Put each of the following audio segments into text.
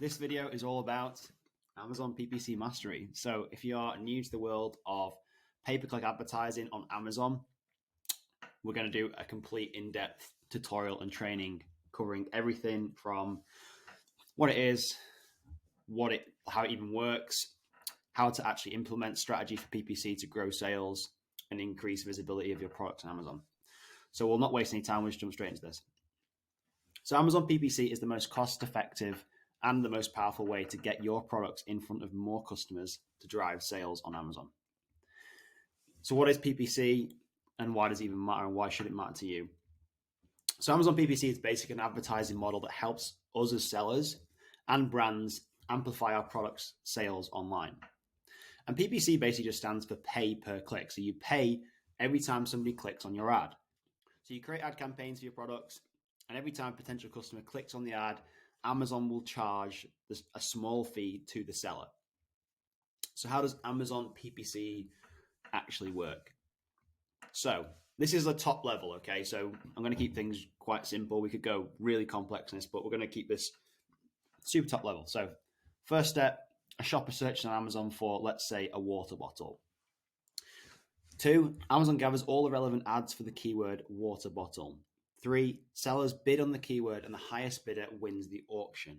This video is all about Amazon PPC mastery. So if you are new to the world of pay-per-click advertising on Amazon, we're going to do a complete in-depth tutorial and training covering everything from what it is, how it even works, how to actually implement strategy for PPC to grow sales and increase visibility of your product on Amazon. So we'll not waste any time, we'll just jump straight into this. So Amazon PPC is the most cost-effective and the most powerful way to get your products in front of more customers to drive sales on Amazon. So what is PPC and why does it even matter and why should it matter to you? So Amazon PPC is basically an advertising model that helps us as sellers and brands amplify our products' sales online. And PPC basically just stands for pay per click. So you pay every time somebody clicks on your ad. So you create ad campaigns for your products, and every time a potential customer clicks on the ad, Amazon will charge a small fee to the seller. So how does Amazon PPC actually work? So this is the top level, okay? So I'm going to keep things quite simple. We could go really complex in this, but we're going to keep this super top level. So first step, a shopper searches on Amazon for, let's say, a water bottle. 2, Amazon gathers all the relevant ads for the keyword water bottle. 3, sellers bid on the keyword and the highest bidder wins the auction.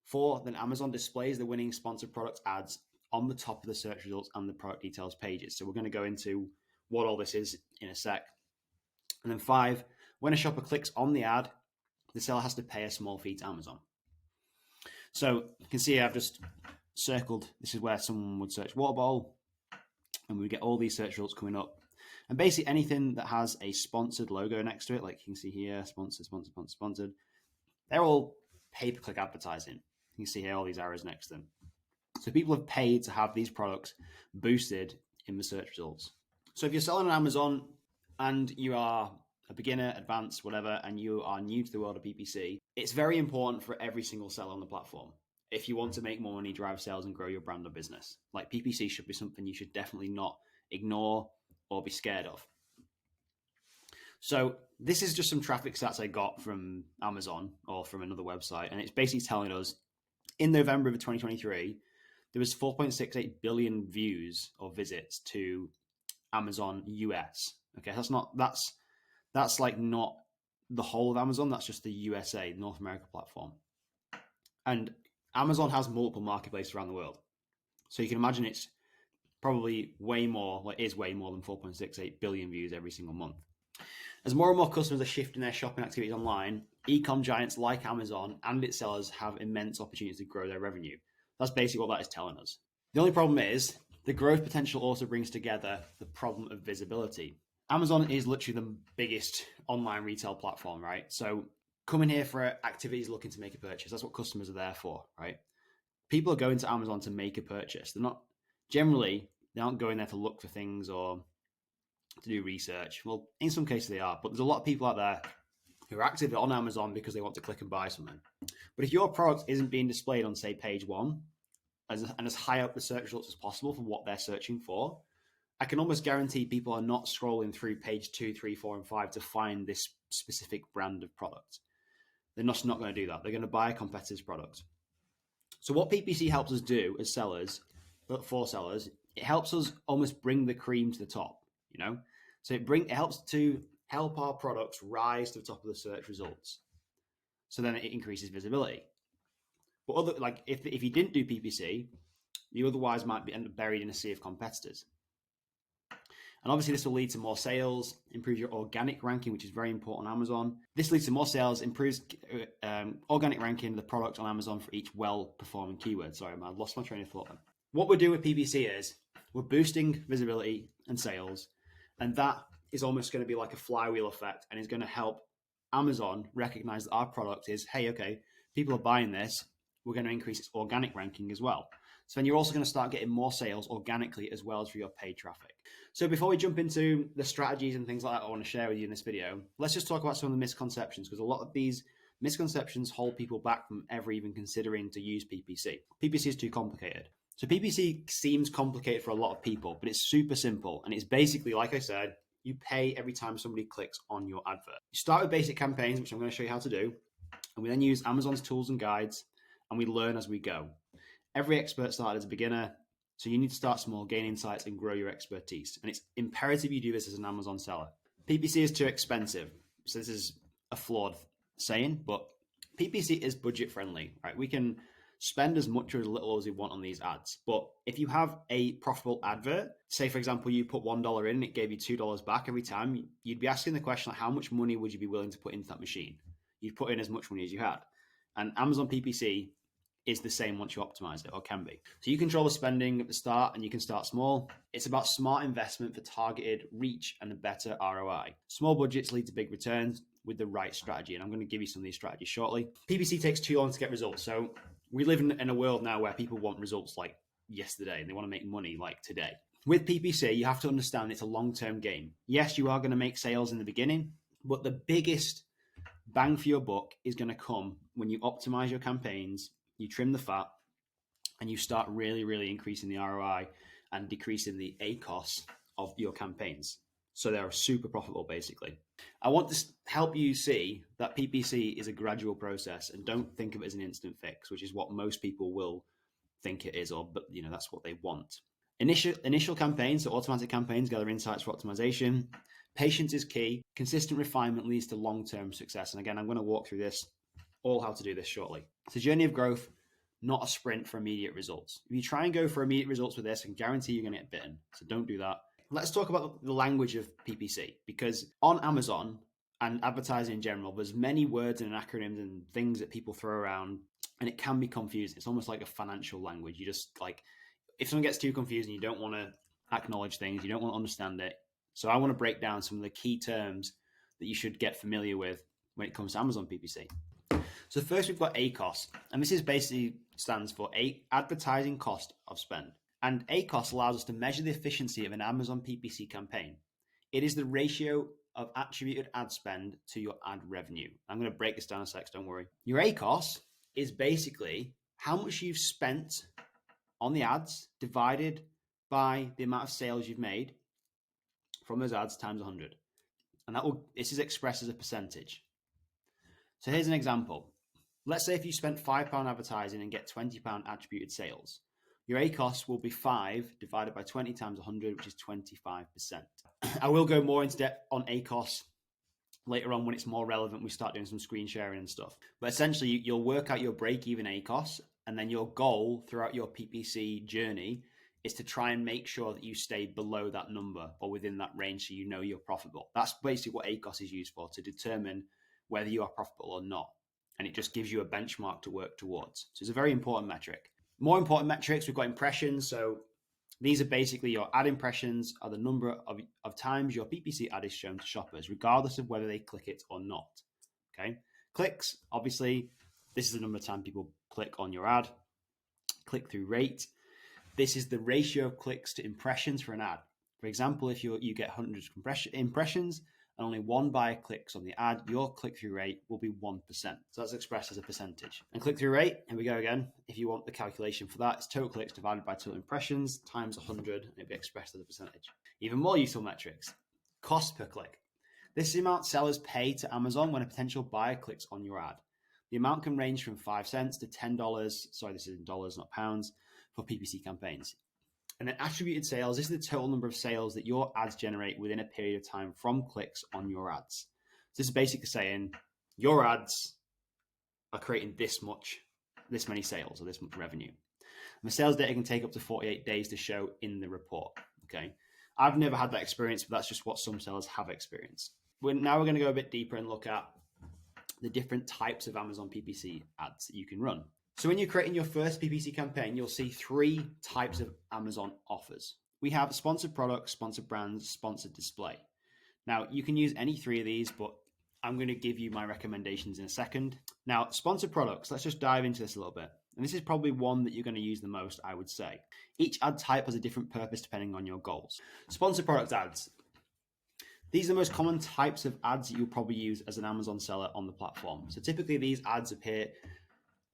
4, then Amazon displays the winning sponsored product ads on the top of the search results and the product details pages. So we're going to go into what all this is in a sec. And then 5, when a shopper clicks on the ad, the seller has to pay a small fee to Amazon. So you can see I've just circled, this is where someone would search water bottle, and we get all these search results coming up. And basically anything that has a sponsored logo next to it, like you can see here, sponsored, they're all pay-per-click advertising. You can see here all these arrows next to them. So people have paid to have these products boosted in the search results. So if you're selling on Amazon and you are a beginner, advanced, whatever, and you are new to the world of PPC, it's very important for every single seller on the platform. If you want to make more money, drive sales, and grow your brand or business, like PPC should be something you should definitely not ignore or be scared of. So this is just some traffic stats I got from Amazon or from another website, and it's basically telling us in November of 2023, there was 4.68 billion views or visits to Amazon US. Okay, that's like not the whole of Amazon, that's just the USA, the North America platform. And Amazon has multiple marketplaces around the world. So you can imagine it's probably way more than 4.68 billion views every single month. As more and more customers are shifting their shopping activities online, e-com giants like Amazon and its sellers have immense opportunities to grow their revenue. That's basically what that is telling us. The only problem is the growth potential also brings together the problem of visibility. Amazon is literally the biggest online retail platform, right? So coming here for activities looking to make a purchase, that's what customers are there for, right? People are going to Amazon to make a purchase. They aren't going there to look for things or to do research. Well, in some cases they are, but there's a lot of people out there who are active on Amazon because they want to click and buy something. But if your product isn't being displayed on, say, page 1 and as high up the search results as possible for what they're searching for, I can almost guarantee people are not scrolling through page 2, 3, 4, and 5 to find this specific brand of product. They're not going to do that. They're going to buy a competitor's product. So what PPC helps us do as sellers, but for sellers, it helps us almost bring the cream to the top, you know? So it helps to help our products rise to the top of the search results. So then it increases visibility. But if you didn't do PPC, you otherwise might end up buried in a sea of competitors. And obviously this will lead to more sales, improve your organic ranking, which is very important on Amazon. This leads to more sales, improves organic ranking of the product on Amazon for each well-performing keyword. Sorry, I lost my train of thought then. What we're doing with PPC is we're boosting visibility and sales, and that is almost going to be like a flywheel effect and is going to help Amazon recognize that our product is, hey, okay, people are buying this. We're going to increase its organic ranking as well. So then you're also going to start getting more sales organically as well as for your paid traffic. So before we jump into the strategies and things like that I want to share with you in this video, let's just talk about some of the misconceptions, because a lot of these misconceptions hold people back from ever even considering to use PPC. PPC is too complicated. So PPC seems complicated for a lot of people, but it's super simple. And it's basically, like I said, you pay every time somebody clicks on your advert. You start with basic campaigns, which I'm going to show you how to do. And we then use Amazon's tools and guides. and we learn as we go. Every expert started as a beginner, so you need to start small, gain insights, and grow your expertise. And it's imperative you do this as an Amazon seller. PPC is too expensive. So this is a flawed saying, but PPC is budget friendly, right? We can spend as much or as little as we want on these ads. But if you have a profitable advert, say for example, you put $1 in and it gave you $2 back every time, you'd be asking the question, like, how much money would you be willing to put into that machine? You'd put in as much money as you had. And Amazon PPC is the same once you optimize it, or can be. So you control the spending at the start and you can start small. It's about smart investment for targeted reach and a better ROI. Small budgets lead to big returns with the right strategy. And I'm going to give you some of these strategies shortly. PPC takes too long to get results. So we live in a world now where people want results like yesterday and they want to make money like today. With PPC, you have to understand it's a long-term game. Yes, you are going to make sales in the beginning, but the biggest bang for your buck is going to come when you optimize your campaigns, you trim the fat, and you start really, really increasing the ROI and decreasing the ACoS of your campaigns. So they're super profitable, basically. I want to help you see that PPC is a gradual process, and don't think of it as an instant fix, which is what most people will think it is, but that's what they want. Initial campaigns, so automatic campaigns, gather insights for optimization. Patience is key. Consistent refinement leads to long-term success. And again, I'm going to walk through this, all how to do this shortly. It's a journey of growth, not a sprint for immediate results. If you try and go for immediate results with this, I can guarantee you're going to get bitten. So don't do that. Let's talk about the language of PPC, because on Amazon and advertising in general, there's many words and acronyms and things that people throw around, and it can be confusing. It's almost like a financial language. You just if someone gets too confused and you don't want to acknowledge things, you don't want to understand it. So I want to break down some of the key terms that you should get familiar with when it comes to Amazon PPC. So first we've got ACoS, and this is basically stands for advertising cost of spend. And ACoS allows us to measure the efficiency of an Amazon PPC campaign. It is the ratio of attributed ad spend to your ad revenue. I'm going to break this down in a sec, don't worry. Your ACoS is basically how much you've spent on the ads divided by the amount of sales you've made from those ads times 100. And this is expressed as a percentage. So here's an example. Let's say if you spent £5 advertising and get £20 attributed sales, your ACoS will be 5 divided by 20 times 100, which is 25%. I will go more into depth on ACoS later on when it's more relevant. We start doing some screen sharing and stuff. But essentially, you'll work out your break-even ACoS, and then your goal throughout your PPC journey is to try and make sure that you stay below that number or within that range so you know you're profitable. That's basically what ACoS is used for, to determine whether you are profitable or not. And it just gives you a benchmark to work towards. So it's a very important metric. More important metrics, we've got impressions. So these are basically your ad impressions are the number of times your PPC ad is shown to shoppers, regardless of whether they click it or not. Okay. Clicks, obviously, this is the number of times people click on your ad. Click-through rate. This is the ratio of clicks to impressions for an ad. For example, if you get hundreds of impressions and only one buyer clicks on the ad, your click-through rate will be 1%. So that's expressed as a percentage. And click-through rate, here we go again. If you want the calculation for that, it's total clicks divided by total impressions times 100, and it'll be expressed as a percentage. Even more useful metrics. Cost per click. This is the amount sellers pay to Amazon when a potential buyer clicks on your ad. The amount can range from 5 cents to $10. Sorry, this is in dollars, not pounds, for PPC campaigns. And then attributed sales, this is the total number of sales that your ads generate within a period of time from clicks on your ads. So this is basically saying your ads are creating this many sales or this much revenue. And the sales data can take up to 48 days to show in the report. Okay. I've never had that experience, but that's just what some sellers have experienced. Now we're going to go a bit deeper and look at the different types of Amazon PPC ads that you can run. So when you're creating your first PPC campaign, you'll see 3 types of Amazon offers. We have sponsored products, sponsored brands, sponsored display. Now, you can use any 3 of these, but I'm going to give you my recommendations in a second. Now, sponsored products, let's just dive into this a little bit. And this is probably one that you're going to use the most, I would say. Each ad type has a different purpose depending on your goals. Sponsored product ads. These are the most common types of ads that you'll probably use as an Amazon seller on the platform. So typically these ads appear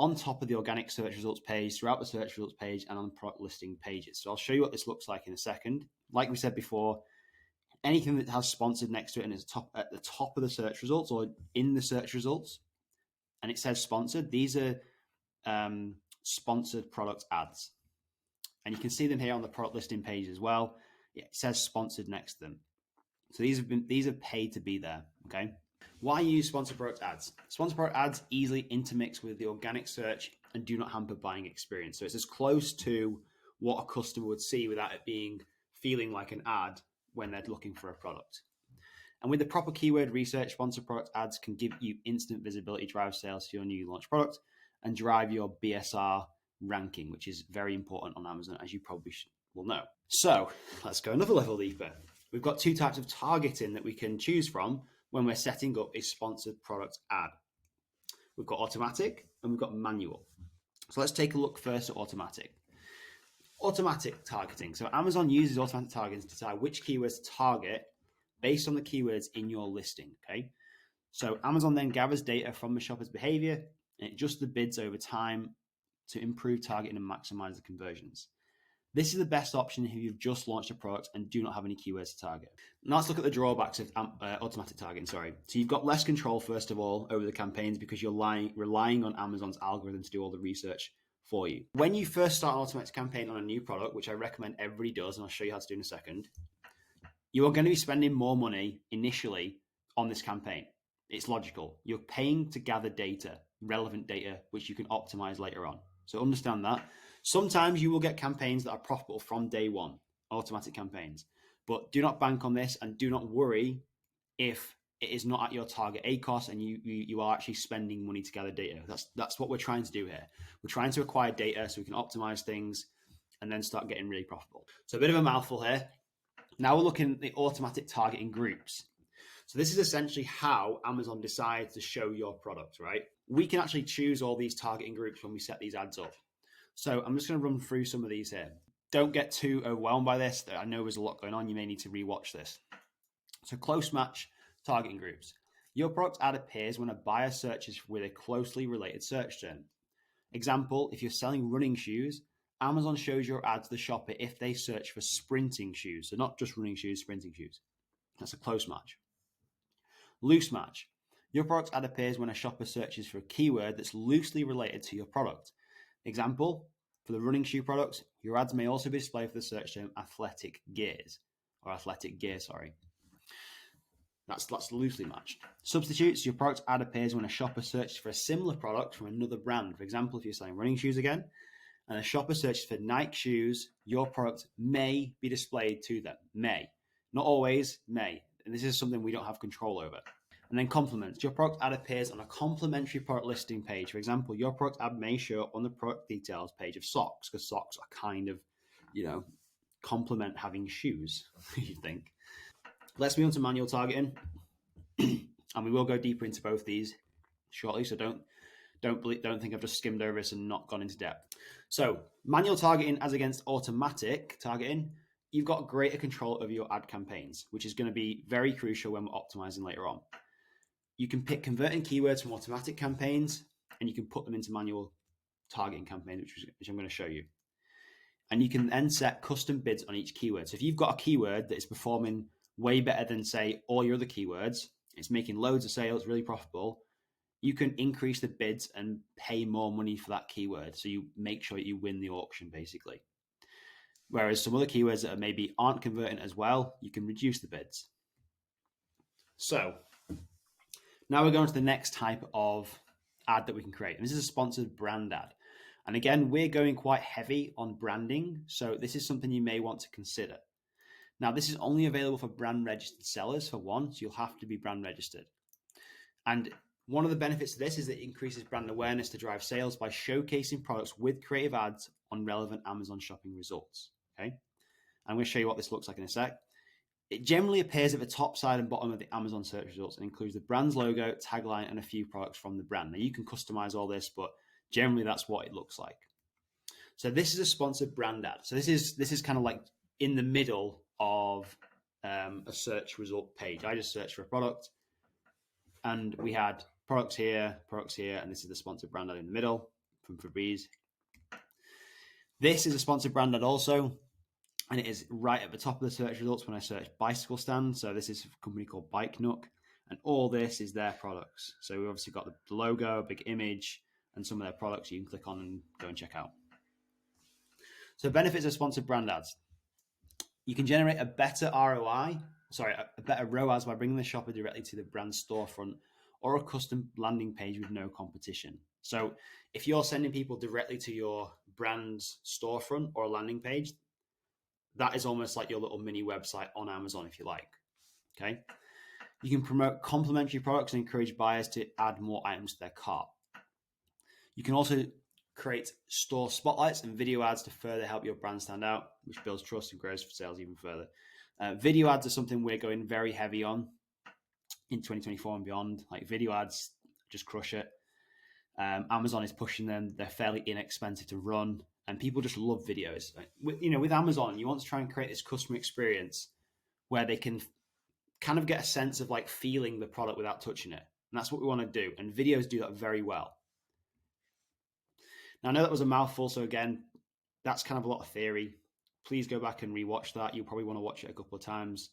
on top of the organic search results page, throughout the search results page, and on product listing pages. So I'll show you what this looks like in a second. Like we said before, anything that has sponsored next to it and is at the top of the search results or in the search results, and it says sponsored, these are sponsored product ads. And you can see them here on the product listing page as well. It says sponsored next to them. So these are paid to be there. Okay. Why use sponsored product ads? Sponsored product ads easily intermix with the organic search and do not hamper buying experience. So it's as close to what a customer would see without it feeling like an ad when they're looking for a product. And with the proper keyword research, sponsored product ads can give you instant visibility, drive sales to your new launch product, and drive your BSR ranking, which is very important on Amazon, as you probably will know. So let's go another level deeper. We've got two types of targeting that we can choose from when we're setting up a sponsored product ad. We've got automatic and we've got manual. So let's take a look first at automatic. Automatic targeting. So Amazon uses automatic targeting to decide which keywords to target based on the keywords in your listing. Okay. So Amazon then gathers data from the shopper's behavior and adjusts the bids over time to improve targeting and maximize the conversions. This is the best option if you've just launched a product and do not have any keywords to target. Now let's look at the drawbacks of automatic targeting. So you've got less control, first of all, over the campaigns because you're relying on Amazon's algorithm to do all the research for you. When you first start an automatic campaign on a new product, which I recommend everybody does, and I'll show you how to do in a second, you are going to be spending more money initially on this campaign. It's logical. You're paying to gather data, relevant data, which you can optimize later on. So understand that. Sometimes you will get campaigns that are profitable from day one, automatic campaigns, but do not bank on this and do not worry if it is not at your target ACoS and you are actually spending money to gather data. That's what we're trying to do here. We're trying to acquire data so we can optimize things and then start getting really profitable. So a bit of a mouthful here. Now we're looking at the automatic targeting groups. So this is essentially how Amazon decides to show your product, right? We can actually choose all these targeting groups when we set these ads up. So I'm just going to run through some of these here. Don't get too overwhelmed by this. I know there's a lot going on. You may need to rewatch this. So close match targeting groups. Your product ad appears when a buyer searches with a closely related search term. Example, if you're selling running shoes, Amazon shows your ad to the shopper if they search for sprinting shoes. So not just running shoes, sprinting shoes. That's a close match. Loose match. Your product ad appears when a shopper searches for a keyword that's loosely related to your product. Example, for the running shoe products, your ads may also be displayed for the search term athletic gear. That's loosely matched. Substitutes, your product ad appears when a shopper searches for a similar product from another brand. For example, if you're selling running shoes again, and a shopper searches for Nike shoes, your product may be displayed to them. May. Not always, may. And this is something we don't have control over. And then complements. Your product ad appears on a complementary product listing page. For example, your product ad may show up on the product details page of socks because socks are kind of, complement having shoes, you think. Let's move on to manual targeting. And we will go deeper into both these shortly. So don't think I've just skimmed over this and not gone into depth. So manual targeting as against automatic targeting, you've got greater control over your ad campaigns, which is going to be very crucial when we're optimizing later on. You can pick converting keywords from automatic campaigns and you can put them into manual targeting campaigns, which I'm going to show you. And you can then set custom bids on each keyword. So if you've got a keyword that is performing way better than, say, all your other keywords, it's making loads of sales, really profitable, you can increase the bids and pay more money for that keyword. So you make sure that you win the auction, basically. Whereas some other keywords that maybe aren't converting as well, you can reduce the bids. So now we're going to the next type of ad that we can create. And this is a sponsored brand ad. And again, we're going quite heavy on branding. So this is something you may want to consider. Now, this is only available for brand registered sellers for one, so you'll have to be brand registered. And one of the benefits of this is that it increases brand awareness to drive sales by showcasing products with creative ads on relevant Amazon shopping results. Okay. I'm going to show you what this looks like in a sec. It generally appears at the top side and bottom of the Amazon search results and includes the brand's logo, tagline, and a few products from the brand. Now you can customize all this, but generally that's what it looks like. So this is a sponsored brand ad. So this is kind of like in the middle of a search result page. I just searched for a product and we had products here, and this is the sponsored brand ad in the middle from Febreze. This is a sponsored brand ad also, and it is right at the top of the search results when I search bicycle stand. So this is a company called Bike Nook, and all this is their products. So we've obviously got the logo, a big image, and some of their products you can click on and go and check out. So benefits of sponsored brand ads. You can generate a better a better ROAS by bringing the shopper directly to the brand storefront or a custom landing page with no competition. So if you're sending people directly to your brand's storefront or a landing page, that is almost like your little mini website on Amazon, if you like. Okay. You can promote complementary products and encourage buyers to add more items to their cart. You can also create store spotlights and video ads to further help your brand stand out, which builds trust and grows sales even further. Video ads are something we're going very heavy on in 2024 and beyond. Like video ads just crush it. Amazon is pushing them. They're fairly inexpensive to run, and people just love videos. With Amazon, you want to try and create this customer experience where they can kind of get a sense of like feeling the product without touching it. And that's what we want to do. And videos do that very well. Now, I know that was a mouthful. So again, that's kind of a lot of theory. Please go back and rewatch that. You'll probably want to watch it a couple of times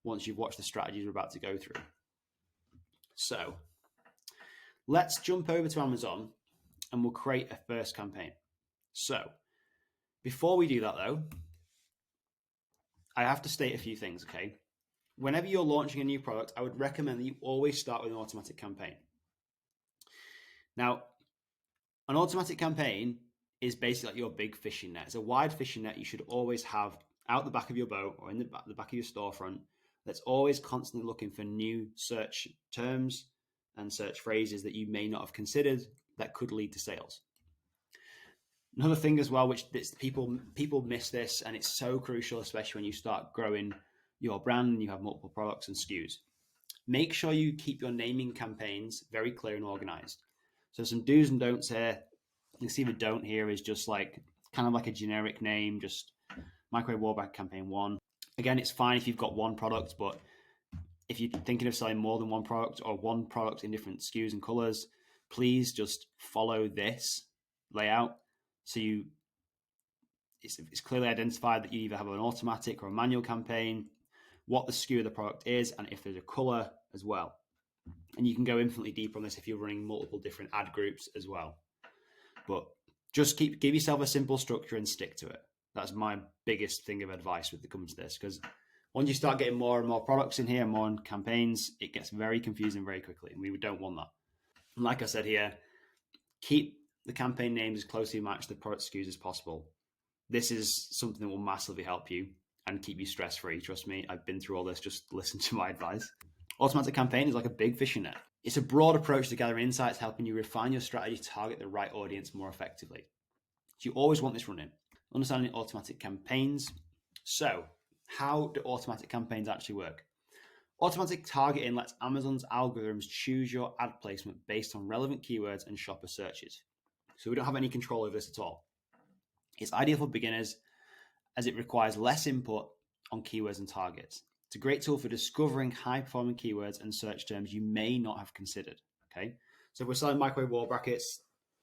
once you've watched the strategies we're about to go through. So let's jump over to Amazon and we'll create a first campaign. So before we do that though, I have to state a few things, okay? Whenever you're launching a new product, I would recommend that you always start with an automatic campaign. Now, an automatic campaign is basically like your big fishing net. It's a wide fishing net you should always have out the back of your boat or in the back of your storefront that's always constantly looking for new search terms and search phrases that you may not have considered that could lead to sales. Another thing as well, which people miss this, and it's so crucial, especially when you start growing your brand and you have multiple products and SKUs. Make sure you keep your naming campaigns very clear and organized. So some do's and don'ts here. You see the don't here is just like kind of like a generic name, just microwave wall bracket campaign 1. Again, it's fine if you've got one product, but if you're thinking of selling more than one product or one product in different SKUs and colors, please just follow this layout. So it's clearly identified that you either have an automatic or a manual campaign, what the SKU of the product is, and if there's a color as well. And you can go infinitely deeper on this if you're running multiple different ad groups as well. But just give yourself a simple structure and stick to it. That's my biggest thing of advice with the comes to this, because once you start getting more and more products in here, more campaigns, it gets very confusing very quickly, and we don't want that. And like I said here, keep the campaign names as closely matched to the product SKUs as possible. This is something that will massively help you and keep you stress-free. Trust me, I've been through all this. Just listen to my advice. Automatic campaign is like a big fishing net. It's a broad approach to gathering insights, helping you refine your strategy to target the right audience more effectively. So you always want this running. Understanding automatic campaigns. So how do automatic campaigns actually work? Automatic targeting lets Amazon's algorithms choose your ad placement based on relevant keywords and shopper searches. So we don't have any control over this at all. It's ideal for beginners as it requires less input on keywords and targets. It's a great tool for discovering high-performing keywords and search terms you may not have considered. Okay, so if we're selling microwave wall brackets,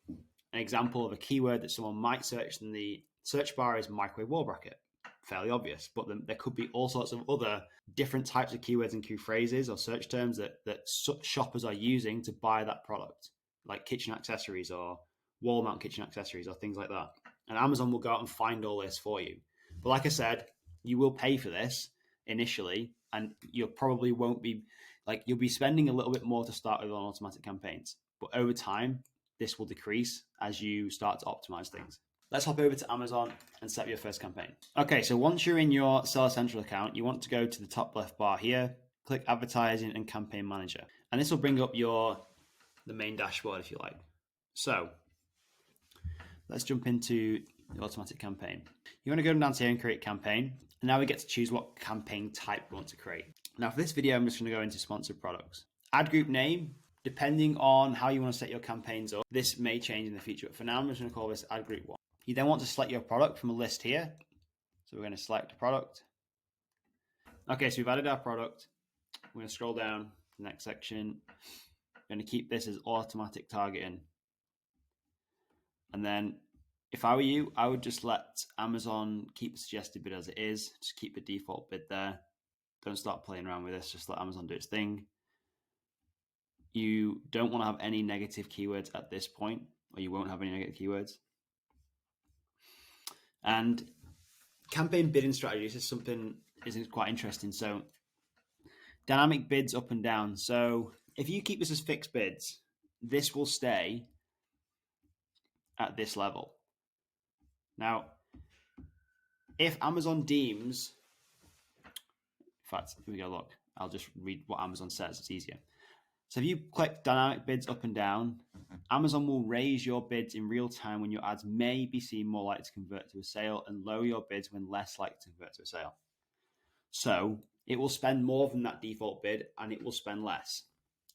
an example of a keyword that someone might search in the search bar is microwave wall bracket. Fairly obvious, but then there could be all sorts of other different types of keywords and key phrases or search terms that shoppers are using to buy that product, like kitchen accessories or wall mount kitchen accessories or things like that. And Amazon will go out and find all this for you. But like I said, you will pay for this initially, and you probably won't be you'll be spending a little bit more to start with on automatic campaigns. But over time, this will decrease as you start to optimize things. Let's hop over to Amazon and set up your first campaign. Okay, so once you're in your Seller Central account, you want to go to the top left bar here, click Advertising and Campaign Manager. And this will bring up the main dashboard, if you like. So let's jump into the automatic campaign. You want to go down here and create campaign. And now we get to choose what campaign type we want to create. Now for this video, I'm just going to go into sponsored products. Ad group name, depending on how you want to set your campaigns up, this may change in the future. But for now, I'm just going to call this ad group 1. You then want to select your product from a list here. So we're going to select a product. Okay, so we've added our product. We're going to scroll down to the next section. We're going to keep this as automatic targeting. And then if I were you, I would just let Amazon keep the suggested bid as it is. Just keep the default bid there. Don't start playing around with this. Just let Amazon do its thing. You don't want to have any negative keywords at this point. or you won't have any negative keywords. And campaign bidding strategies is something is quite interesting. So dynamic bids up and down. So if you keep this as fixed bids, this will stay at this level. Now, if Amazon deems, in fact, here we go, look, I'll just read what Amazon says, it's easier. So if you click dynamic bids up and down, Amazon will raise your bids in real time when your ads may be seen more likely to convert to a sale, and lower your bids when less likely to convert to a sale. So it will spend more than that default bid and it will spend less.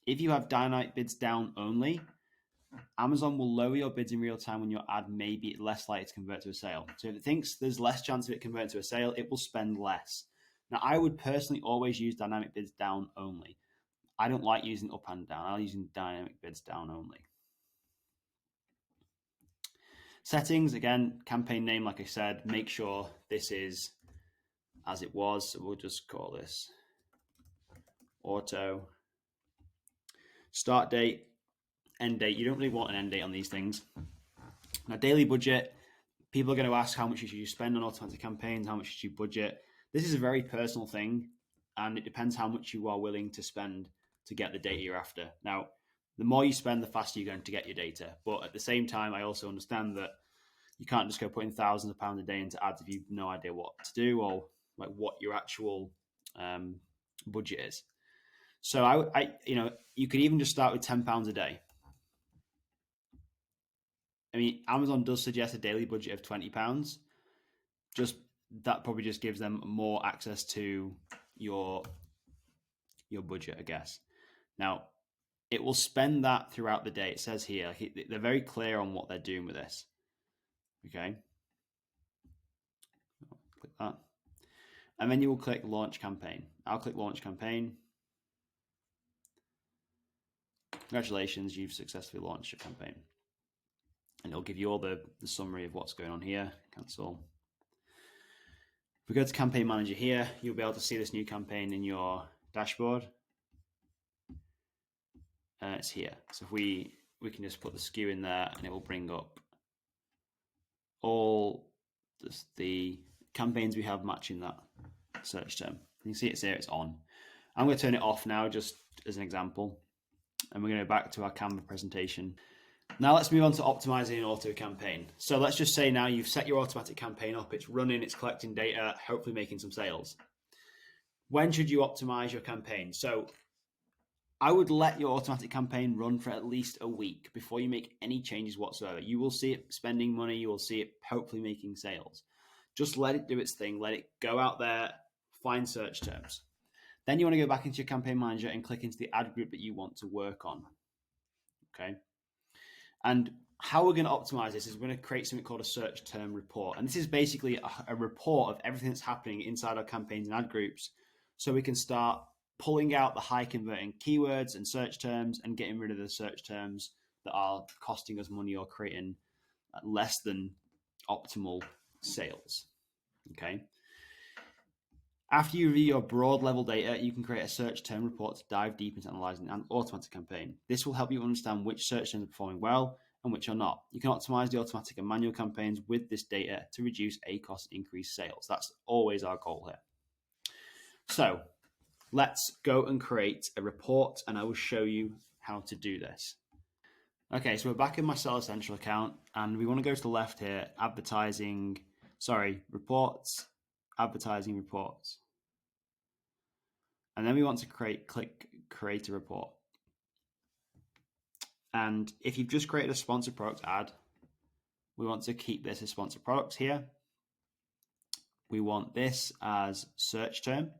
If you have dynamic bids down only, Amazon will lower your bids in real time when your ad may be less likely to convert to a sale. So if it thinks there's less chance of it converting to a sale, it will spend less. Now, I would personally always use dynamic bids down only. I don't like using up and down. I'm using dynamic bids down only. Settings, again, campaign name, like I said, make sure this is as it was. So we'll just call this auto. Start date, end date. You don't really want an end date on these things. Now, daily budget, people are going to ask how much should you spend on automatic campaigns, how much should you budget. This is a very personal thing, and it depends how much you are willing to spend to get the data you're after. Now, the more you spend, the faster you're going to get your data. But at the same time, I also understand that you can't just go putting thousands of pounds a day into ads if you've no idea what to do or like what your actual budget is. So I, you could even just start with £10 a day. I mean, Amazon does suggest a daily budget of £20. Just that probably just gives them more access to your budget, I guess. Now, it will spend that throughout the day. It says here, they're very clear on what they're doing with this. Okay. Click that. And then you will click launch campaign. I'll click launch campaign. Congratulations, you've successfully launched your campaign. And it'll give you all the summary of what's going on here. Cancel. If we go to campaign manager here, you'll be able to see this new campaign in your dashboard. It's here. So if we can just put the SKU in there and it will bring up all the campaigns we have matching that search term. You can see it's here, it's on. I'm going to turn it off now just as an example. And we're going to go back to our Canva presentation. Now let's move on to optimizing an auto campaign. So let's just say now you've set your automatic campaign up, it's running, it's collecting data, hopefully making some sales. When should you optimize your campaign? So I would let your automatic campaign run for at least a week before you make any changes whatsoever. You will see it spending money, you will see it hopefully making sales. Just let it do its thing, let it go out there, find search terms. Then you want to go back into your campaign manager and click into the ad group that you want to work on. Okay. And how we're going to optimize this is we're going to create something called a search term report. And this is basically a report of everything that's happening inside our campaigns and ad groups. So we can start pulling out the high converting keywords and search terms and getting rid of the search terms that are costing us money or creating less than optimal sales. Okay. After you review your broad level data, you can create a search term report to dive deep into analyzing an automatic campaign. This will help you understand which search terms are performing well and which are not. You can optimize the automatic and manual campaigns with this data to reduce ACoS and increase sales. That's always our goal here. So let's go and create a report and I will show you how to do this. Okay, so we're back in my Seller Central account and we want to go to the left here, reports, advertising reports. And then we want to click create a report. And if you've just created a sponsored product ad, we want to keep this as sponsored products here. We want this as search term.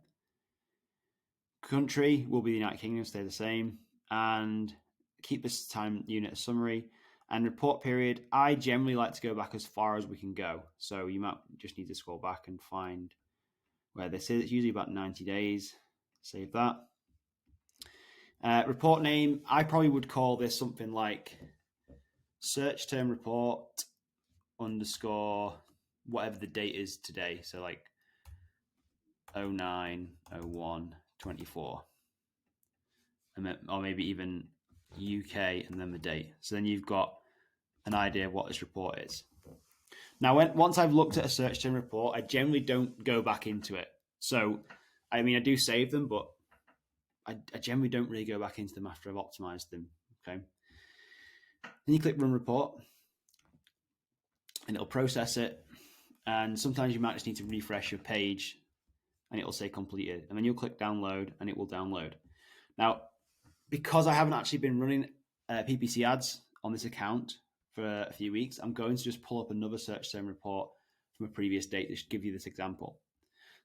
Country will be the United Kingdom, stay the same. And keep this time unit as summary. And report period, I generally like to go back as far as we can go. So you might just need to scroll back and find where this is. It's usually about 90 days. Save that. Report name, I probably would call this something like search term report underscore whatever the date is today. So like 09/01/24. And then, or maybe even UK and then the date. So then you've got an idea of what this report is. Now, once I've looked at a search term report, I generally don't go back into it. So, I mean, I do save them, but I generally don't really go back into them after I've optimized them. Okay. Then you click Run Report, and it'll process it. And sometimes you might just need to refresh your page, and it'll say completed. And then you'll click Download, and it will download. Now, because I haven't actually been running PPC ads on this account for a few weeks, I'm going to just pull up another search term report from a previous date to give you this example.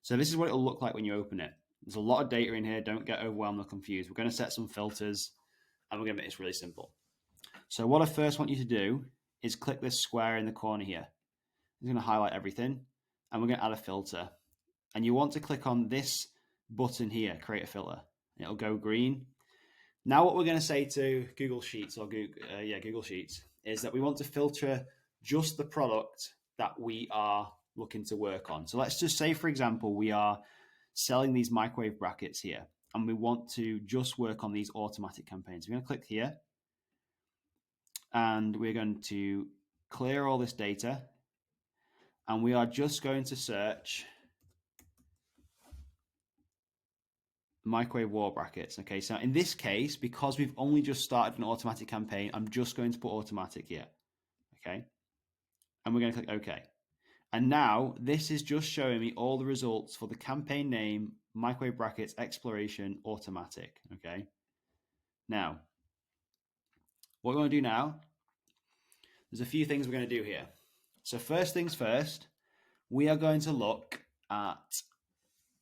So this is what it'll look like when you open it. There's a lot of data in here. Don't get overwhelmed or confused. We're going to set some filters, and we're going to make this really simple. So what I first want you to do is click this square in the corner here. I'm going to highlight everything, and we're going to add a filter. And you want to click on this button here, create a filter. It'll go green. Now what we're going to say to Google Sheets or Google Sheets is that we want to filter just the product that we are looking to work on. So let's just say, for example, we are selling these microwave brackets here, and we want to just work on these automatic campaigns. We're going to click here, and we're going to clear all this data, and we are just going to search microwave wall brackets. Okay, so in this case, because we've only just started an automatic campaign, I'm just going to put automatic here. Okay, and we're going to click OK. And now this is just showing me all the results for the campaign name, microwave brackets, exploration, automatic. Okay, now what we're going to do now, there's a few things we're going to do here. So first things first, we are going to look at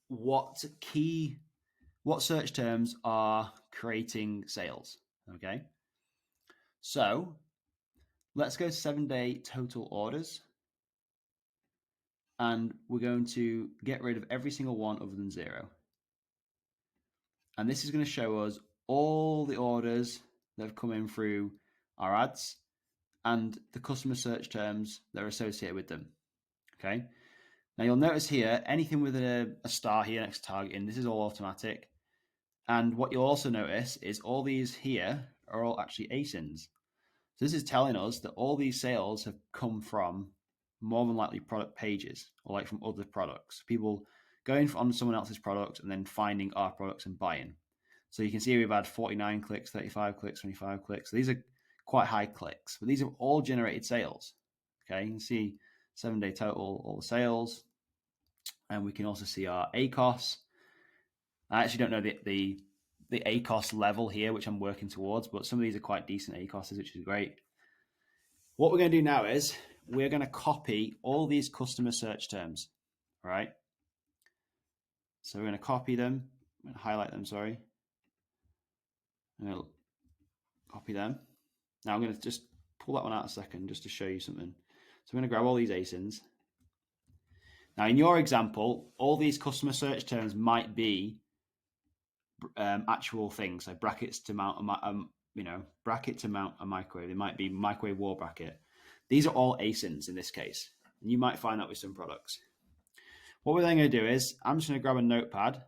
what search terms are creating sales. Okay, so let's go to 7-day total orders, and we're going to get rid of every single one other than 0. And this is going to show us all the orders that have come in through our ads and the customer search terms that are associated with them. Okay, now you'll notice here, anything with a star here next to targeting, this is all automatic. And what you'll also notice is all these here are all actually ASINs. So this is telling us that all these sales have come from more than likely product pages, or like from other products. People going on someone else's product and then finding our products and buying. So you can see we've had 49 clicks, 35 clicks, 25 clicks. So these are quite high clicks, but these are all generated sales. Okay, you can see 7-day total, all the sales. And we can also see our ACOS. I actually don't know the ACOS level here, which I'm working towards, but some of these are quite decent ACOSs, which is great. What we're going to do now is we're going to copy all these customer search terms, all right? So we're going to copy them, I'm going to highlight them, sorry. I'm going to copy them. Now I'm going to just pull that one out a second just to show you something. So I'm going to grab all these ASINs. Now in your example, all these customer search terms might be actual things, like brackets to mount bracket to mount a microwave. It might be microwave wall bracket. These are all ASINs in this case, and you might find that with some products. What we're then going to do is I'm just going to grab a notepad.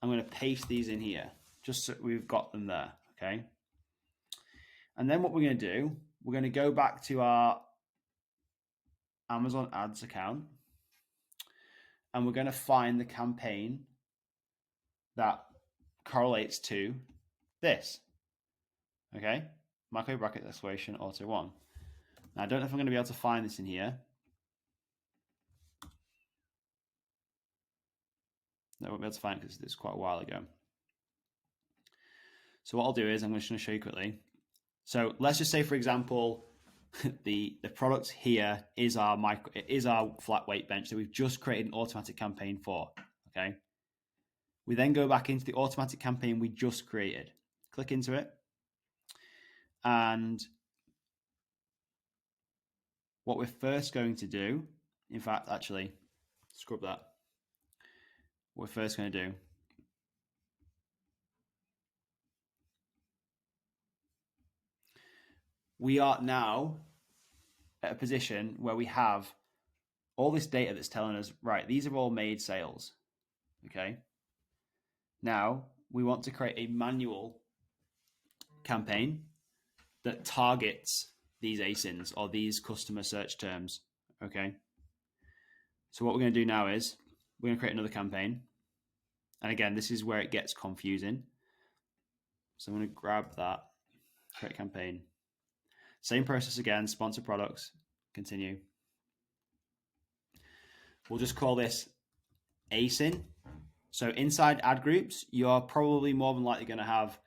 I'm going to paste these in here just so we've got them there. Okay, and then what we're going to do, we're going to go back to our Amazon ads account, and we're going to find the campaign that correlates to this. Okay, microwave bracket exploration auto 1. Now I don't know if I'm going to be able to find this in here. No, I won't be able to find it because it's quite a while ago. So what I'll do is I'm just going to show you quickly. So let's just say, for example, the product here is our flat weight bench that we've just created an automatic campaign for. Okay. We then go back into the automatic campaign we just created. Click into it. And what we're first going to do, in fact, actually, scrub that. What we're first going to do, we are now at a position where we have all this data that's telling us, right, these are all made sales. Okay. Now we want to create a manual campaign that targets these ASINs or these customer search terms. Okay. So what we're going to do now is we're going to create another campaign. And again, this is where it gets confusing. So I'm going to grab that, create a campaign. Same process again, sponsor products, continue. We'll just call this ASIN. So inside ad groups, you're probably more than likely going to have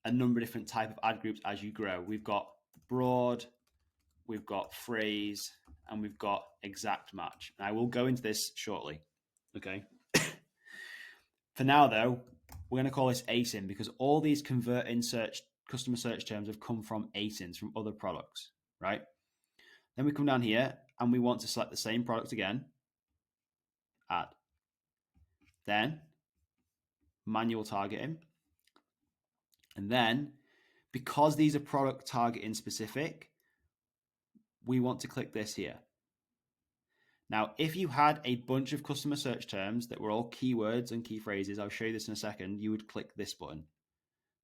a number of different type of ad groups as you grow. We've got broad, we've got phrase, and we've got exact match. And I will go into this shortly. Okay. For now, though, we're going to call this ASIN because all these converting customer search terms have come from ASINs, from other products, right? Then we come down here and we want to select the same product again, add. Then manual targeting. And then because these are product targeting specific, we want to click this here. Now, if you had a bunch of customer search terms that were all keywords and key phrases, I'll show you this in a second, you would click this button.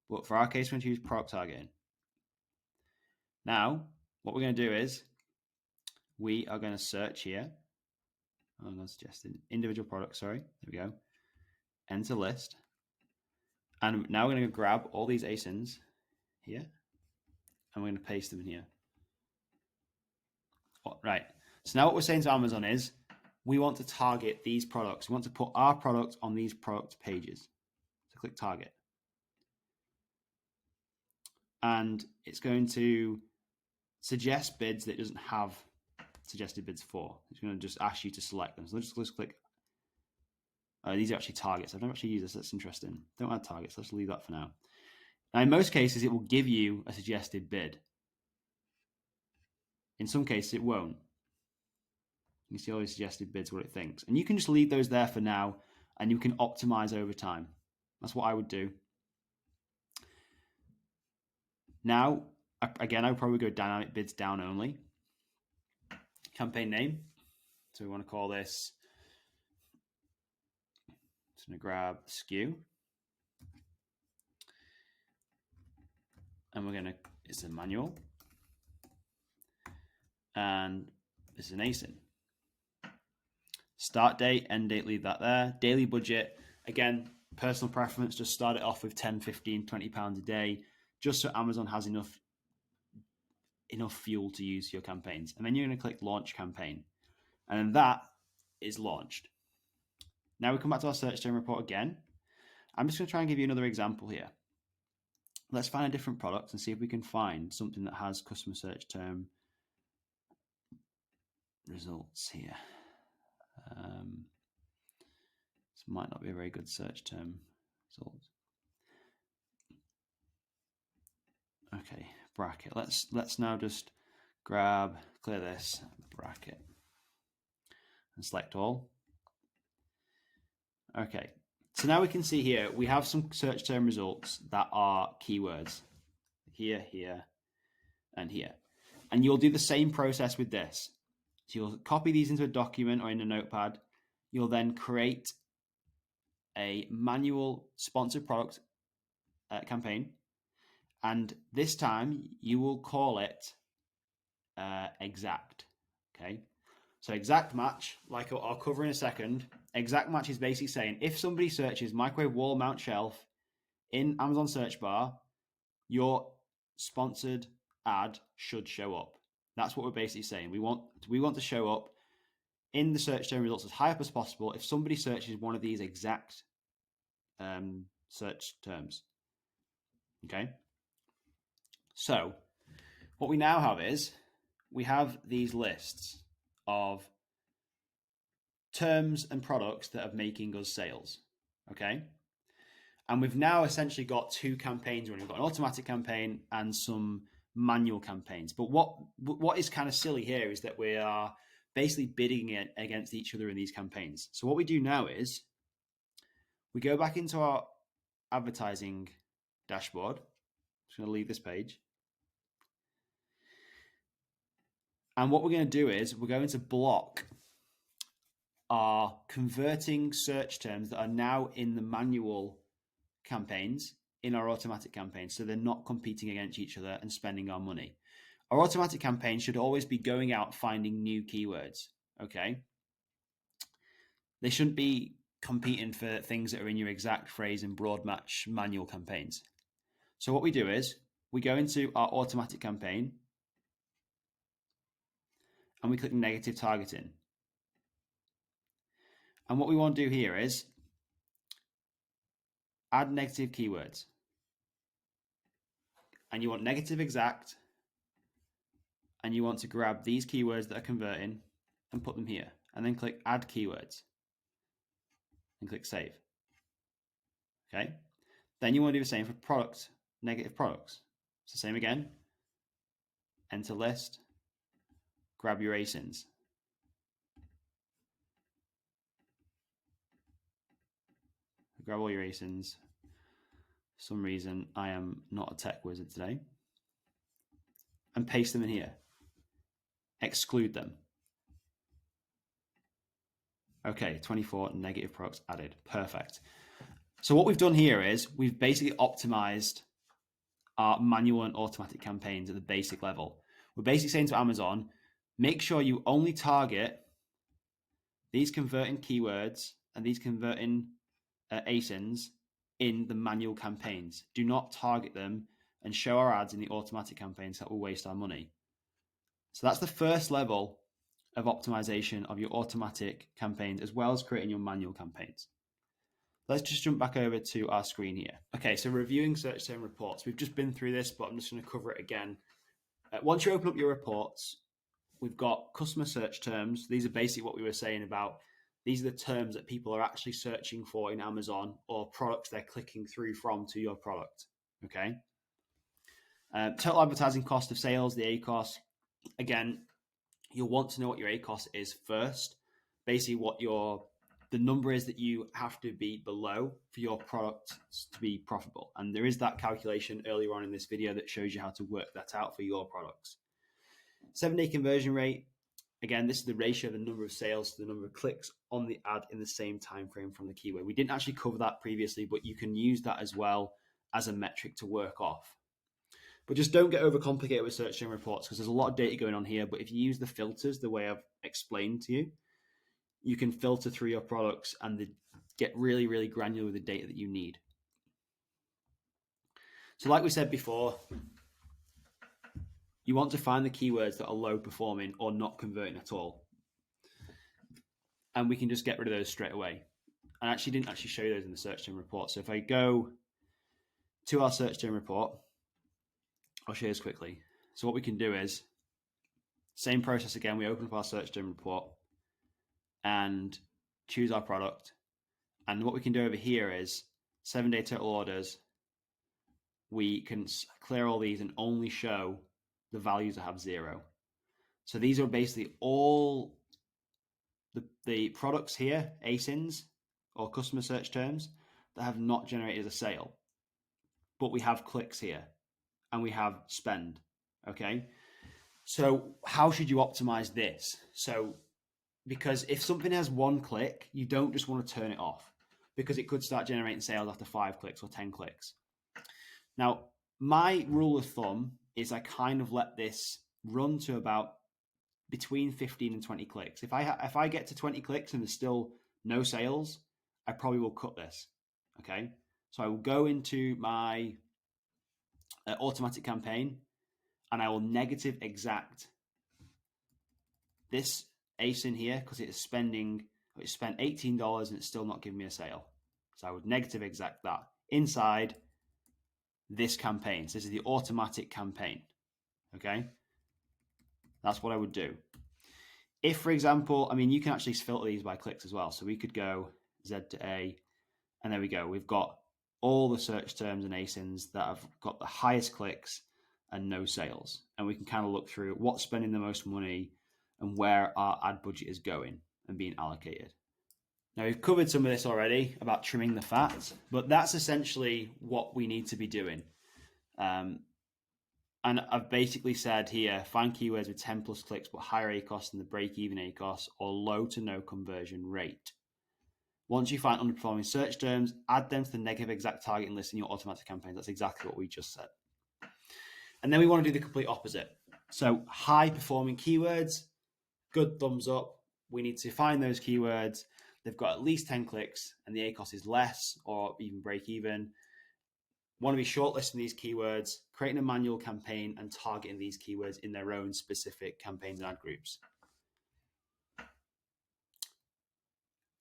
But for our case, we're going to use product targeting. Now, what we're going to do is we are going to search here. I'm not suggesting individual products, sorry. There we go. Enter list. And now we're going to grab all these ASINs here and we're going to paste them in here. Right. So now what we're saying to Amazon is we want to target these products. We want to put our product on these product pages. So click target. And it's going to suggest bids that it doesn't have suggested bids for. It's going to just ask you to select them. So let's click. These are actually targets. I've never actually used this. That's interesting. Don't add targets. Let's leave that for now. Now, in most cases, it will give you a suggested bid. In some cases, it won't. You can see all these suggested bids, what it thinks. And you can just leave those there for now, and you can optimize over time. That's what I would do. Now, again, I would probably go dynamic bids down only. Campaign name. So we want to call this, just going to grab SKU. And we're going to, it's a manual. And this is an ASIN. Start date, end date, leave that there. Daily budget, again, personal preference, just start it off with 10, 15, 20 pounds a day, just so Amazon has enough fuel to use for your campaigns. And then you're going to click launch campaign. And then that is launched. Now we come back to our search term report again. I'm just going to try and give you another example here. Let's find a different product and see if we can find something that has customer search term results here. This might not be a very good search term result. Okay, bracket. Let's now just clear this bracket and select all. Okay, so now we can see here we have some search term results that are keywords here, here, and here. And you'll do the same process with this. So you'll copy these into a document or in a notepad. You'll then create a manual sponsored product campaign. And this time you will call it exact. Okay. So exact match, like I'll cover in a second, exact match is basically saying if somebody searches microwave wall mount shelf in Amazon search bar, your sponsored ad should show up. That's what we're basically saying. We want to show up in the search term results as high up as possible if somebody searches one of these exact search terms. Okay. So what we now have is we have these lists of terms and products that are making us sales. Okay. And we've now essentially got two campaigns running. We've got an automatic campaign and some manual campaigns. But what is kind of silly here is that we are basically bidding it against each other in these campaigns. So what we do now is we go back into our advertising dashboard. I'm just going to leave this page. And what we're going to do is we're going to block our converting search terms that are now in the manual campaigns in our automatic campaigns so they're not competing against each other and spending our money. Our automatic campaign should always be going out finding new keywords, okay? They shouldn't be competing for things that are in your exact phrase in broad match manual campaigns. So what we do is we go into our automatic campaign and we click negative targeting. And what we want to do here is add negative keywords. And you want negative exact, and you want to grab these keywords that are converting and put them here, and then click add keywords and click save. Okay. Then you want to do the same for product, negative products. It's the same again. Enter list, grab your ASINs. Grab all your ASINs. For some reason, I am not a tech wizard today. And paste them in here. Exclude them. Okay, 24 negative products added. Perfect. So what we've done here is we've basically optimized our manual and automatic campaigns at the basic level. We're basically saying to Amazon, make sure you only target these converting keywords and these converting ASINs in the manual campaigns. Do not target them and show our ads in the automatic campaigns. That will waste our money. So that's the first level of optimization of your automatic campaigns, as well as creating your manual campaigns. Let's just jump back over to our screen here. Okay, so reviewing search term reports. We've just been through this, but I'm just going to cover it again. Once you open up your reports, we've got customer search terms. These are basically what we were saying about. These are the terms that people are actually searching for in Amazon, or products they're clicking through from to your product. Okay. Total advertising cost of sales, the ACOS. Again, you'll want to know what your ACOS is first. Basically, what the number is that you have to be below for your product to be profitable. And there is that calculation earlier on in this video that shows you how to work that out for your products. 7-day conversion rate. Again, this is the ratio of the number of sales to the number of clicks on the ad in the same time frame from the keyword. We didn't actually cover that previously, but you can use that as well as a metric to work off. But just don't get overcomplicated with search term reports, because there's a lot of data going on here. But if you use the filters the way I've explained to you, you can filter through your products and get really, really granular with the data that you need. So like we said before, you want to find the keywords that are low performing or not converting at all. And we can just get rid of those straight away. I actually didn't show you those in the search term report. So if I go to our search term report, I'll show you this quickly. So what we can do is, same process again, we open up our search term report and choose our product. And what we can do over here is 7-day total orders. We can clear all these and only show the values that have 0. So these are basically all the products here, ASINs or customer search terms, that have not generated a sale. But we have clicks here and we have spend. Okay. So how should you optimize this? So, because if something has 1 click, you don't just want to turn it off, because it could start generating sales after 5 clicks or 10 clicks. Now, my rule of thumb is I kind of let this run to about between 15 and 20 clicks. If I get to 20 clicks and there's still no sales, I probably will cut this. Okay. So I will go into my automatic campaign and I will negative exact this ASIN here, because it spent $18 and it's still not giving me a sale. So I would negative exact that inside this campaign. So this is the automatic campaign. Okay. That's what I would do. If, for example, I mean, you can actually filter these by clicks as well. So we could go Z to A, and there we go. We've got all the search terms and ASINs that have got the highest clicks and no sales. And we can kind of look through what's spending the most money and where our ad budget is going and being allocated. Now, we've covered some of this already about trimming the fat, but that's essentially what we need to be doing. And I've basically said here, find keywords with 10 plus clicks, but higher ACOS than the break-even ACOS or low to no conversion rate. Once you find underperforming search terms, add them to the negative exact targeting list in your automatic campaigns. That's exactly what we just said. And then we want to do the complete opposite. So high performing keywords, good thumbs up. We need to find those keywords. They've got at least 10 clicks and the ACOS is less or even break even. Want to be shortlisting these keywords, creating a manual campaign and targeting these keywords in their own specific campaigns and ad groups.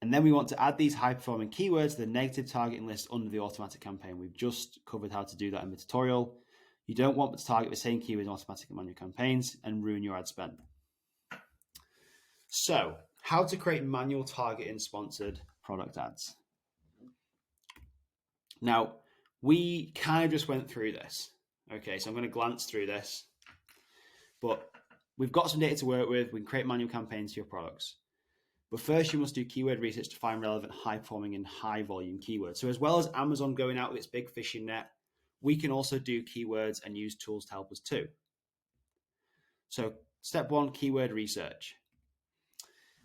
And then we want to add these high performing keywords to the negative targeting list under the automatic campaign. We've just covered how to do that in the tutorial. You don't want to target the same keywords in automatic and manual campaigns and ruin your ad spend. So, how to create manual targeting sponsored product ads. Now, we kind of just went through this. Okay, so I'm going to glance through this. But we've got some data to work with. We can create manual campaigns to your products. But first, you must do keyword research to find relevant, high-performing, and high-volume keywords. So as well as Amazon going out with its big fishing net, we can also do keywords and use tools to help us too. So step one, keyword research.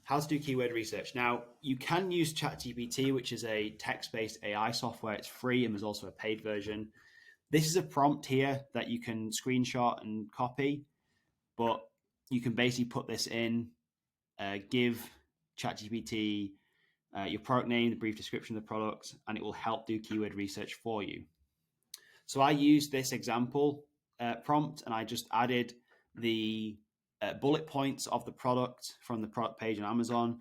How to do keyword research. Now, you can use ChatGPT, which is a text-based AI software. It's free, and there's also a paid version. This is a prompt here that you can screenshot and copy, but you can basically put this in, give ChatGPT your product name, the brief description of the product, and it will help do keyword research for you. So I used this example prompt, and I just added the bullet points of the product from the product page on Amazon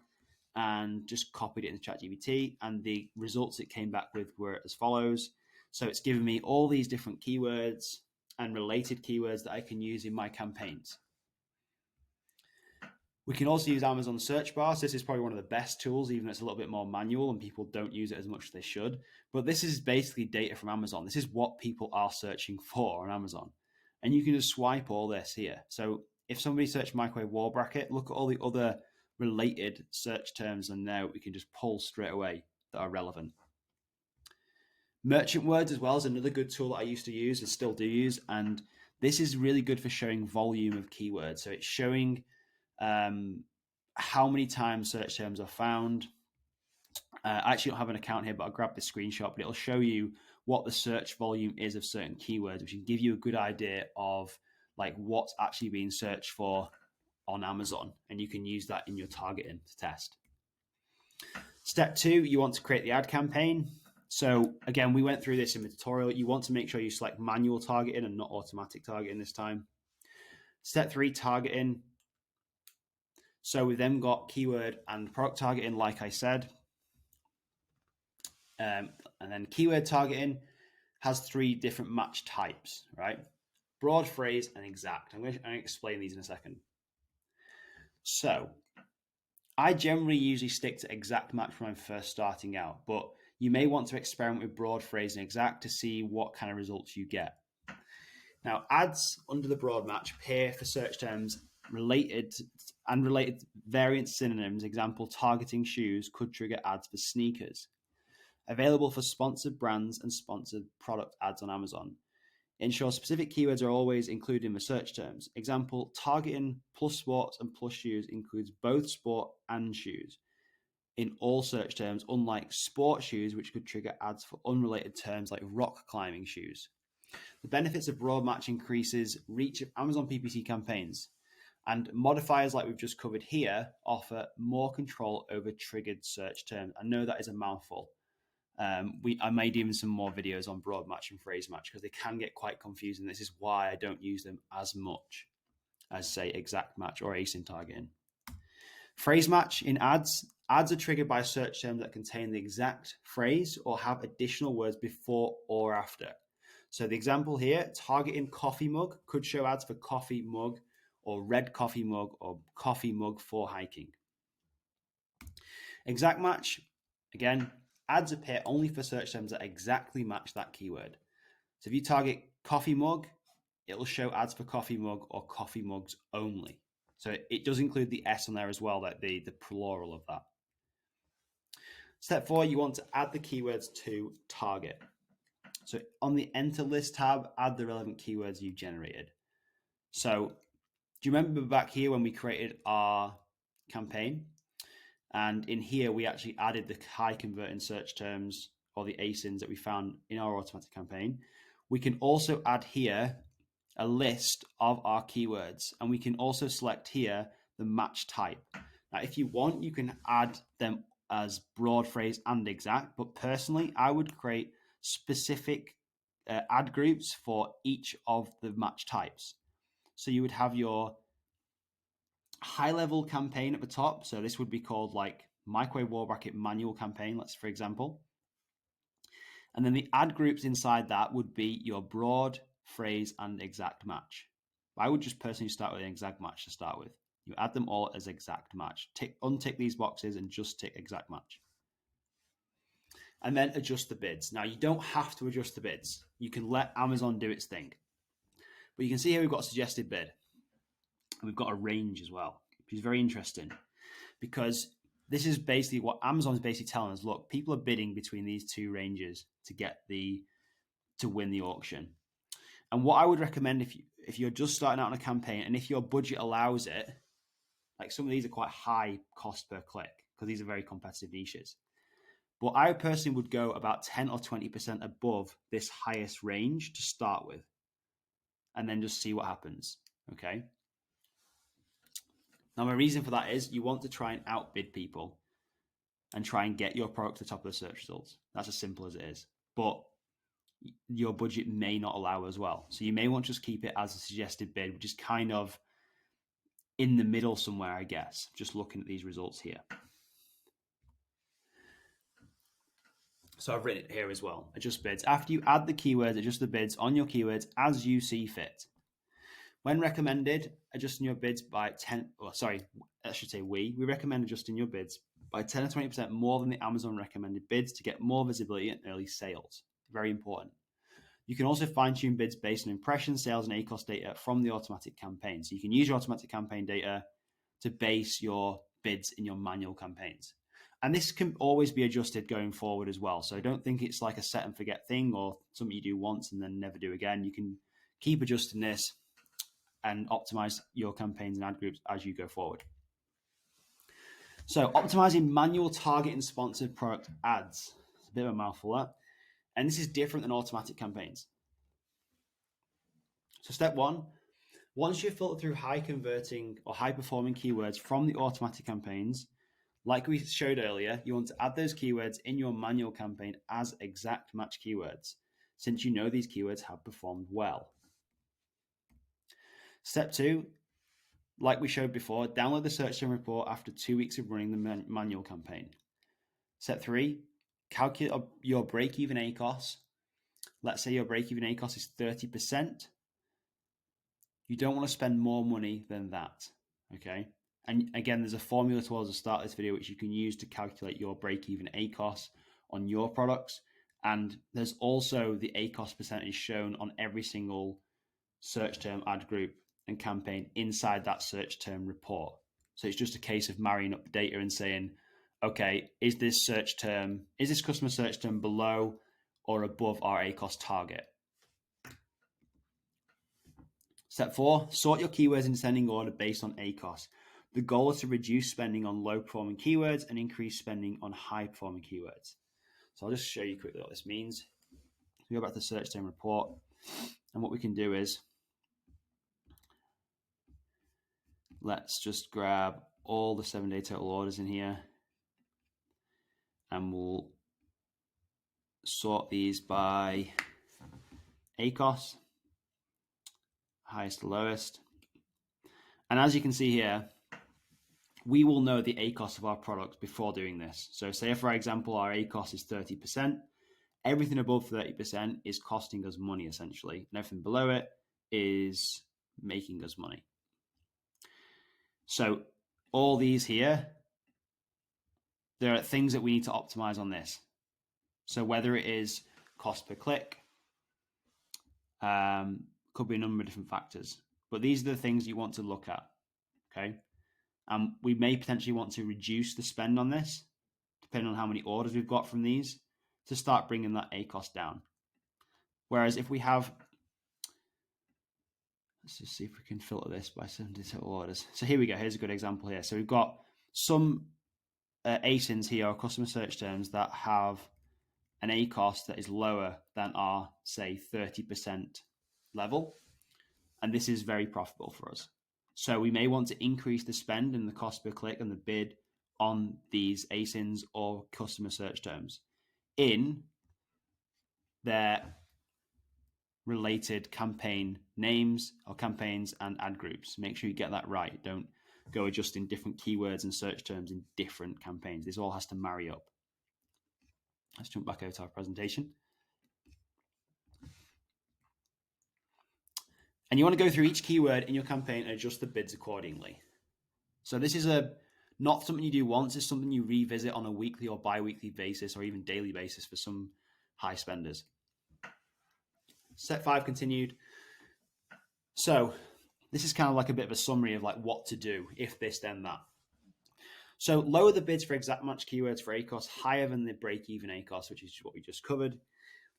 and just copied it into ChatGPT, and the results it came back with were as follows. So it's given me all these different keywords and related keywords that I can use in my campaigns. We can also use Amazon search bars. This is probably one of the best tools, even though it's a little bit more manual and people don't use it as much as they should. But this is basically data from Amazon. This is what people are searching for on Amazon. And you can just swipe all this here. So if somebody searched microwave wall bracket, look at all the other related search terms and now we can just pull straight away that are relevant. Merchant words as well is another good tool that I used to use and still do use. And this is really good for showing volume of keywords. So it's showing how many times search terms are found. I actually don't have an account here, but I'll grab the screenshot, but it'll show you what the search volume is of certain keywords, which can give you a good idea of like what's actually being searched for on Amazon. And you can use that in your targeting to test. Step two, you want to create the ad campaign. So again, we went through this in the tutorial. You want to make sure you select manual targeting and not automatic targeting this time. Step three, targeting. So we've then got keyword and product targeting, like I said. And then keyword targeting has three different match types, right? Broad, phrase, and exact. I'm going to explain these in a second. So I generally usually stick to exact match when I'm first starting out, but you may want to experiment with broad, phrase, and exact to see what kind of results you get. Now, ads under the broad match appear for search terms related variant synonyms. Example, targeting shoes could trigger ads for sneakers. Available for sponsored brands and sponsored product ads on Amazon. Ensure specific keywords are always included in the search terms. Example, targeting plus sports and plus shoes includes both sport and shoes in all search terms, unlike sport shoes, which could trigger ads for unrelated terms like rock climbing shoes. The benefits of broad match increases reach of Amazon PPC campaigns. And modifiers like we've just covered here offer more control over triggered search terms. I know that is a mouthful. I made even some more videos on broad match and phrase match because they can get quite confusing. This is why I don't use them as much as, say, exact match or async targeting. Phrase match in ads. Ads are triggered by search terms that contain the exact phrase or have additional words before or after. So the example here, targeting coffee mug could show ads for coffee mug or red coffee mug or coffee mug for hiking. Exact match, again, ads appear only for search terms that exactly match that keyword. So if you target coffee mug, it will show ads for coffee mug or coffee mugs only. So it does include the S on there as well, like the plural of that. Step 4, you want to add the keywords to target. So on the enter list tab, add the relevant keywords you generated. So do you remember back here when we created our campaign? And in here, we actually added the high converting search terms or the ASINs that we found in our automatic campaign. We can also add here a list of our keywords, and we can also select here the match type. Now, if you want, you can add them as broad phrase and exact, but personally, I would create specific ad groups for each of the match types. So you would have your high level campaign at the top. So this would be called like microwave wall bracket manual campaign, let's for example. And then the ad groups inside that would be your broad, phrase, and exact match. I would just personally start with an exact match to start with. You add them all as exact match. Untick these boxes and just tick exact match. And then adjust the bids. Now, you don't have to adjust the bids. You can let Amazon do its thing. But you can see here we've got a suggested bid. And we've got a range as well, which is very interesting because this is basically what Amazon is basically telling us. Look, people are bidding between these two ranges to win the auction. And what I would recommend if you're just starting out on a campaign and if your budget allows it, like some of these are quite high cost per click because these are very competitive niches. But I personally would go about 10 or 20% above this highest range to start with and then just see what happens. Okay. Now, my reason for that is you want to try and outbid people and try and get your product to the top of the search results. That's as simple as it is. But your budget may not allow as well. So you may want to just keep it as a suggested bid, which is kind of in the middle somewhere, I guess, just looking at these results here. So I've written it here as well. Adjust bids. After you add the keywords, adjust the bids on your keywords as you see fit. When recommended, adjusting your bids by 10, we recommend adjusting your bids by 10 or 20% more than the Amazon recommended bids to get more visibility and early sales. Very important. You can also fine-tune bids based on impression, sales, and ACoS data from the automatic campaign. So you can use your automatic campaign data to base your bids in your manual campaigns. And this can always be adjusted going forward as well. So don't think it's like a set and forget thing or something you do once and then never do again. You can keep adjusting this and optimize your campaigns and ad groups as you go forward. So optimizing manual target and sponsored product ads. It's a bit of a mouthful, that. And this is different than automatic campaigns. So step one, once you filter through high converting or high performing keywords from the automatic campaigns, like we showed earlier, you want to add those keywords in your manual campaign as exact match keywords, since you know these keywords have performed well. Step two, like we showed before, download the search term report after 2 weeks of running the manual campaign. Step three, calculate your break-even ACoS. Let's say your break-even ACoS is 30%. You don't want to spend more money than that, okay? And again, there's a formula towards the start of this video which you can use to calculate your break-even ACoS on your products. And there's also the ACoS percentage shown on every single search term ad group and campaign inside that search term report. So it's just a case of marrying up the data and saying, okay, is this customer search term below or above our ACoS target? Step four, sort your keywords in descending order based on ACoS. The goal is to reduce spending on low performing keywords and increase spending on high performing keywords. So I'll just show you quickly what this means. We go back to the search term report, and what we can do is let's just grab all the 7-day total orders in here and we'll sort these by ACoS, highest to lowest. And as you can see here, we will know the ACoS of our products before doing this. So say, for example, our ACoS is 30%. Everything above 30% is costing us money, essentially. And everything below it is making us money. So all these here, there are things that we need to optimize on this. So whether it is cost per click, could be a number of different factors. But these are the things you want to look at, okay? We may potentially want to reduce the spend on this, depending on how many orders we've got from these, to start bringing that ACoS down. Whereas if we have, let's just see if we can filter this by 70 total orders. So here we go. Here's a good example here. So we've got some ASINs here, or customer search terms, that have an ACOS that is lower than our, say, 30% level. And this is very profitable for us. So we may want to increase the spend and the cost per click and the bid on these ASINs or customer search terms in their related campaign names or campaigns and ad groups. Make sure you get that right. Don't go adjusting different keywords and search terms in different campaigns. This all has to marry up. Let's jump back over to our presentation. And you want to go through each keyword in your campaign and adjust the bids accordingly. So this is not something you do once, it's something you revisit on a weekly or bi-weekly basis or even daily basis for some high spenders. Step 5 continued. So this is kind of like a bit of a summary of like what to do, if this, then that. So lower the bids for exact match keywords for ACOS higher than the break-even ACOS, which is what we just covered.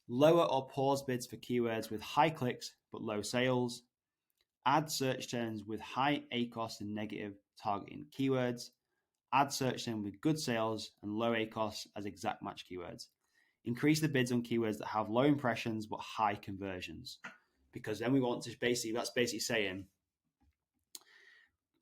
Lower or pause bids for keywords with high clicks but low sales. Add search terms with high ACOS and negative targeting keywords. Add search terms with good sales and low ACOS as exact match keywords. Increase the bids on keywords that have low impressions but high conversions. Because then we want to that's basically saying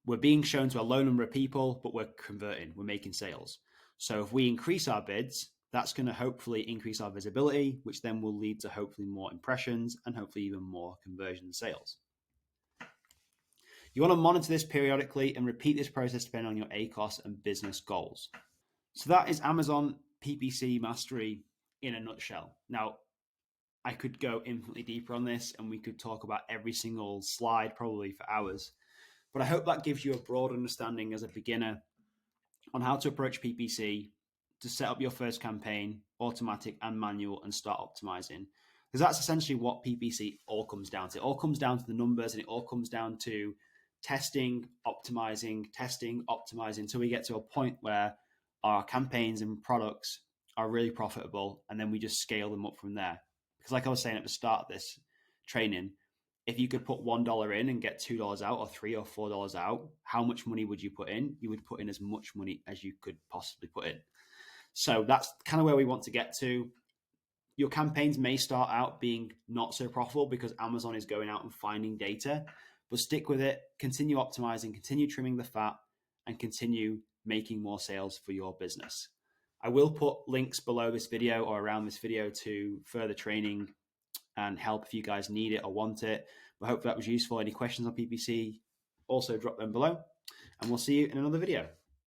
we're being shown to a low number of people, but we're converting, we're making sales. So if we increase our bids, that's going to hopefully increase our visibility, which then will lead to hopefully more impressions and hopefully even more conversion sales. You want to monitor this periodically and repeat this process depending on your ACOS and business goals. So that is Amazon PPC mastery in a nutshell. Now, I could go infinitely deeper on this and we could talk about every single slide probably for hours. But I hope that gives you a broad understanding as a beginner on how to approach PPC, to set up your first campaign, automatic and manual, and start optimizing. Because that's essentially what PPC all comes down to. It all comes down to the numbers, and it all comes down to testing, optimizing, until we get to a point where our campaigns and products are really profitable, and then we just scale them up from there. Because like I was saying at the start of this training, if you could put $1 in and get $2 out, or $3 or $4 out, how much money would you put in? You would put in as much money as you could possibly put in. So that's kind of where we want to get to. Your campaigns may start out being not so profitable because Amazon is going out and finding data, but stick with it, continue optimizing, continue trimming the fat, and continue making more sales for your business. I will put links below this video or around this video to further training and help if you guys need it or want it. But I hope that was useful. Any questions on PPC, also drop them below, and we'll see you in another video.